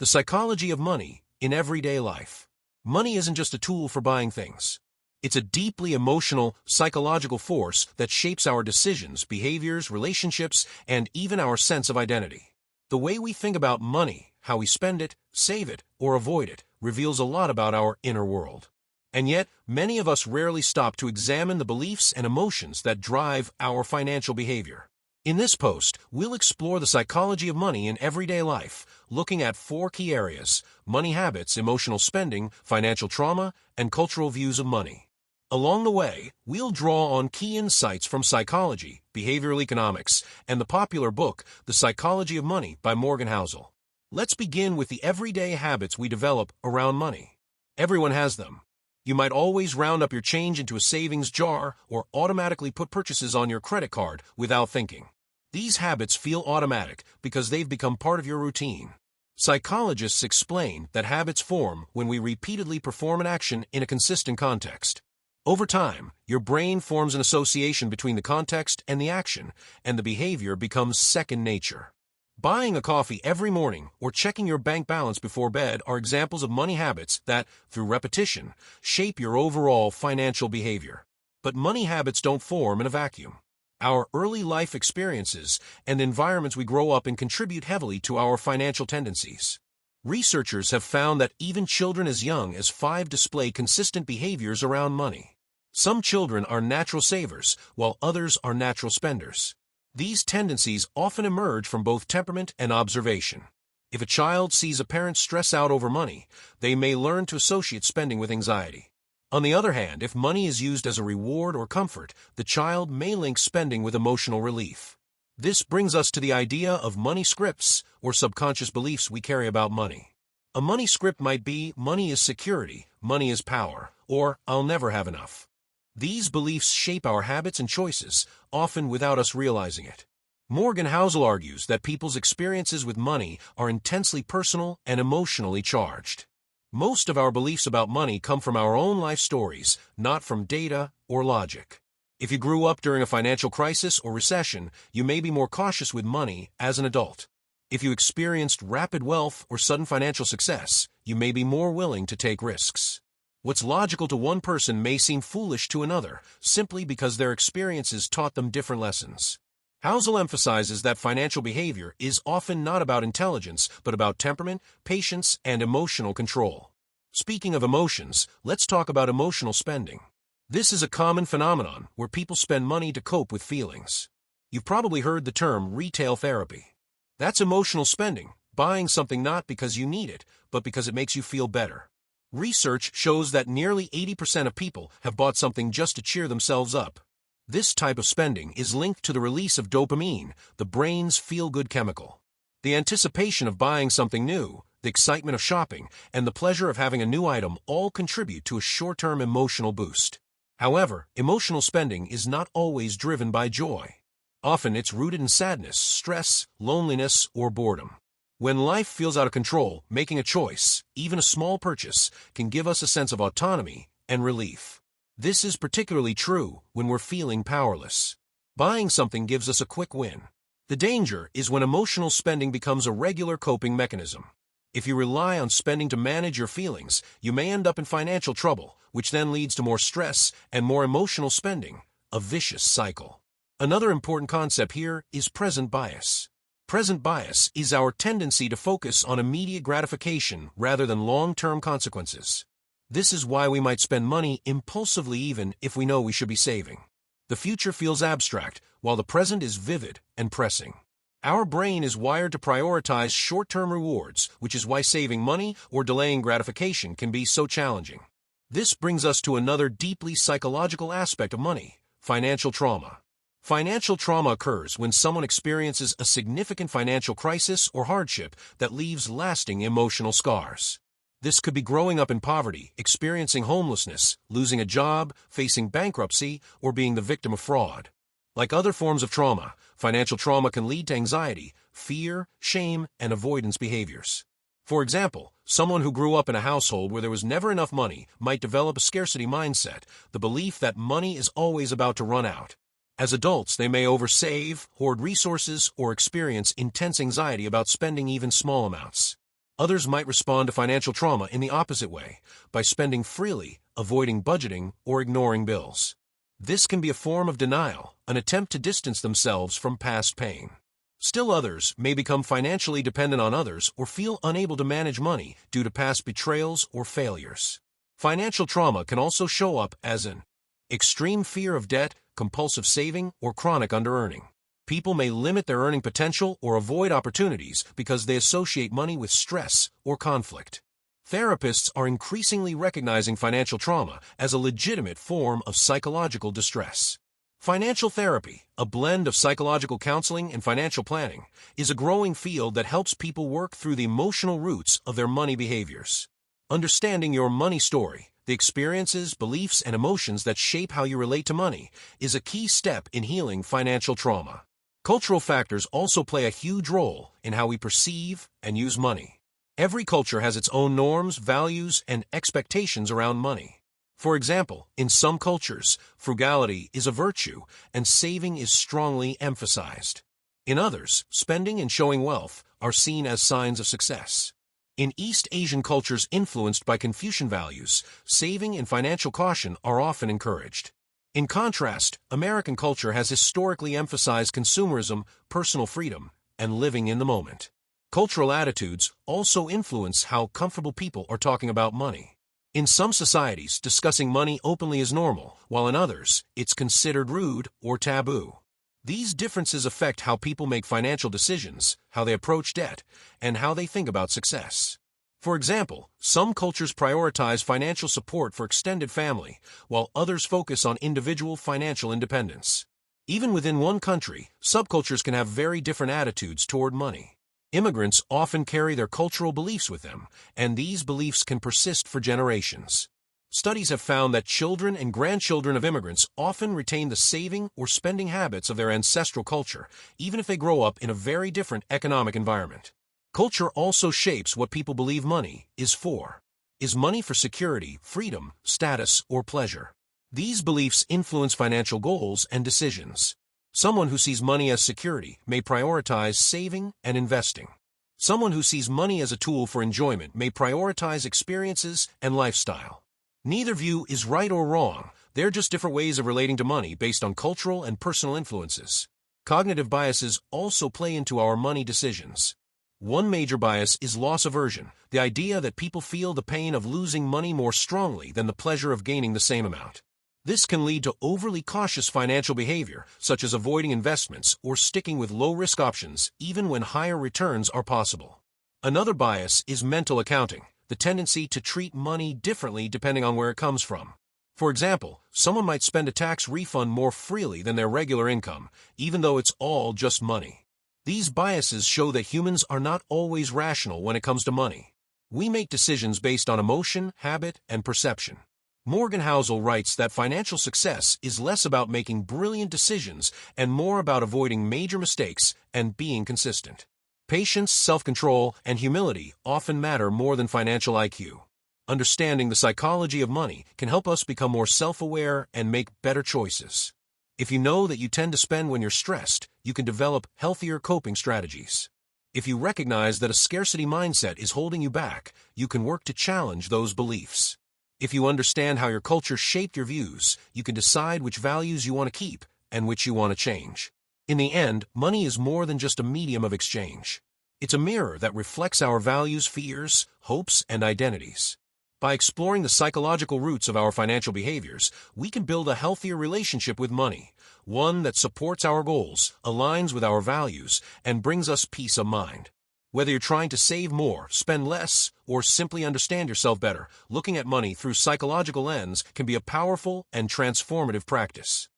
The psychology of money in everyday life. Money isn't just a tool for buying things. It's a deeply emotional, psychological force that shapes our decisions, behaviors, relationships, and even our sense of identity. The way we think about money, how we spend it, save it, or avoid it, reveals a lot about our inner world. And yet, many of us rarely stop to examine the beliefs and emotions that drive our financial behavior. In this post, we'll explore the psychology of money in everyday life, looking at 4 key areas: money habits, emotional spending, financial trauma, and cultural views of money. Along the way, we'll draw on key insights from psychology, behavioral economics, and the popular book, The Psychology of Money by Morgan Housel. Let's begin with the everyday habits we develop around money. Everyone has them. You might always round up your change into a savings jar or automatically put purchases on your credit card without thinking. These habits feel automatic because they've become part of your routine. Psychologists explain that habits form when we repeatedly perform an action in a consistent context. Over time, your brain forms an association between the context and the action, and the behavior becomes second nature. Buying a coffee every morning or checking your bank balance before bed are examples of money habits that, through repetition, shape your overall financial behavior. But money habits don't form in a vacuum. Our early life experiences and environments we grow up in contribute heavily to our financial tendencies. Researchers have found that even children as young as 5 display consistent behaviors around money. Some children are natural savers, while others are natural spenders. These tendencies often emerge from both temperament and observation. If a child sees a parent stress out over money, they may learn to associate spending with anxiety. On the other hand, if money is used as a reward or comfort, the child may link spending with emotional relief. This brings us to the idea of money scripts, or subconscious beliefs we carry about money. A money script might be, money is security, money is power, or I'll never have enough. These beliefs shape our habits and choices, often without us realizing it. Morgan Housel argues that people's experiences with money are intensely personal and emotionally charged. Most of our beliefs about money come from our own life stories, not from data or logic. If you grew up during a financial crisis or recession, you may be more cautious with money as an adult. If you experienced rapid wealth or sudden financial success, you may be more willing to take risks. What's logical to one person may seem foolish to another, simply because their experiences taught them different lessons. Housel emphasizes that financial behavior is often not about intelligence, but about temperament, patience, and emotional control. Speaking of emotions, let's talk about emotional spending. This is a common phenomenon where people spend money to cope with feelings. You've probably heard the term retail therapy. That's emotional spending, buying something not because you need it, but because it makes you feel better. Research shows that nearly 80% of people have bought something just to cheer themselves up. This type of spending is linked to the release of dopamine, the brain's feel-good chemical. The anticipation of buying something new, the excitement of shopping, and the pleasure of having a new item all contribute to a short-term emotional boost. However, emotional spending is not always driven by joy. Often it's rooted in sadness, stress, loneliness, or boredom. When life feels out of control, making a choice, even a small purchase, can give us a sense of autonomy and relief. This is particularly true when we're feeling powerless. Buying something gives us a quick win. The danger is when emotional spending becomes a regular coping mechanism. If you rely on spending to manage your feelings, you may end up in financial trouble, which then leads to more stress and more emotional spending, a vicious cycle. Another important concept here is present bias. Present bias is our tendency to focus on immediate gratification rather than long-term consequences. This is why we might spend money impulsively even if we know we should be saving. The future feels abstract, while the present is vivid and pressing. Our brain is wired to prioritize short-term rewards, which is why saving money or delaying gratification can be so challenging. This brings us to another deeply psychological aspect of money: financial trauma. Financial trauma occurs when someone experiences a significant financial crisis or hardship that leaves lasting emotional scars. This could be growing up in poverty, experiencing homelessness, losing a job, facing bankruptcy, or being the victim of fraud. Like other forms of trauma, financial trauma can lead to anxiety, fear, shame, and avoidance behaviors. For example, someone who grew up in a household where there was never enough money might develop a scarcity mindset, the belief that money is always about to run out. As adults, they may oversave, hoard resources, or experience intense anxiety about spending even small amounts. Others might respond to financial trauma in the opposite way, by spending freely, avoiding budgeting, or ignoring bills. This can be a form of denial, an attempt to distance themselves from past pain. Still others may become financially dependent on others or feel unable to manage money due to past betrayals or failures. Financial trauma can also show up as an extreme fear of debt, compulsive saving, or chronic underearning. People may limit their earning potential or avoid opportunities because they associate money with stress or conflict. Therapists are increasingly recognizing financial trauma as a legitimate form of psychological distress. Financial therapy, a blend of psychological counseling and financial planning, is a growing field that helps people work through the emotional roots of their money behaviors. Understanding your money story, the experiences, beliefs, and emotions that shape how you relate to money, is a key step in healing financial trauma. Cultural factors also play a huge role in how we perceive and use money. Every culture has its own norms, values, and expectations around money. For example, in some cultures, frugality is a virtue and saving is strongly emphasized. In others, spending and showing wealth are seen as signs of success. In East Asian cultures influenced by Confucian values, saving and financial caution are often encouraged. In contrast, American culture has historically emphasized consumerism, personal freedom, and living in the moment. Cultural attitudes also influence how comfortable people are talking about money. In some societies, discussing money openly is normal, while in others, it's considered rude or taboo. These differences affect how people make financial decisions, how they approach debt, and how they think about success. For example, some cultures prioritize financial support for extended family, while others focus on individual financial independence. Even within one country, subcultures can have very different attitudes toward money. Immigrants often carry their cultural beliefs with them, and these beliefs can persist for generations. Studies have found that children and grandchildren of immigrants often retain the saving or spending habits of their ancestral culture, even if they grow up in a very different economic environment. Culture also shapes what people believe money is for. Is money for security, freedom, status, or pleasure? These beliefs influence financial goals and decisions. Someone who sees money as security may prioritize saving and investing. Someone who sees money as a tool for enjoyment may prioritize experiences and lifestyle. Neither view is right or wrong, they're just different ways of relating to money based on cultural and personal influences. Cognitive biases also play into our money decisions. One major bias is loss aversion, the idea that people feel the pain of losing money more strongly than the pleasure of gaining the same amount. This can lead to overly cautious financial behavior, such as avoiding investments or sticking with low-risk options, even when higher returns are possible. Another bias is mental accounting, the tendency to treat money differently depending on where it comes from. For example, someone might spend a tax refund more freely than their regular income, even though it's all just money. These biases show that humans are not always rational when it comes to money. We make decisions based on emotion, habit, and perception. Morgan Housel writes that financial success is less about making brilliant decisions and more about avoiding major mistakes and being consistent. Patience, self-control, and humility often matter more than financial IQ. Understanding the psychology of money can help us become more self-aware and make better choices. If you know that you tend to spend when you're stressed, you can develop healthier coping strategies. If you recognize that a scarcity mindset is holding you back, you can work to challenge those beliefs. If you understand how your culture shaped your views, you can decide which values you want to keep and which you want to change. In the end, money is more than just a medium of exchange. It's a mirror that reflects our values, fears, hopes, and identities. By exploring the psychological roots of our financial behaviors, we can build a healthier relationship with money, one that supports our goals, aligns with our values, and brings us peace of mind. Whether you're trying to save more, spend less, or simply understand yourself better, looking at money through psychological lens can be a powerful and transformative practice.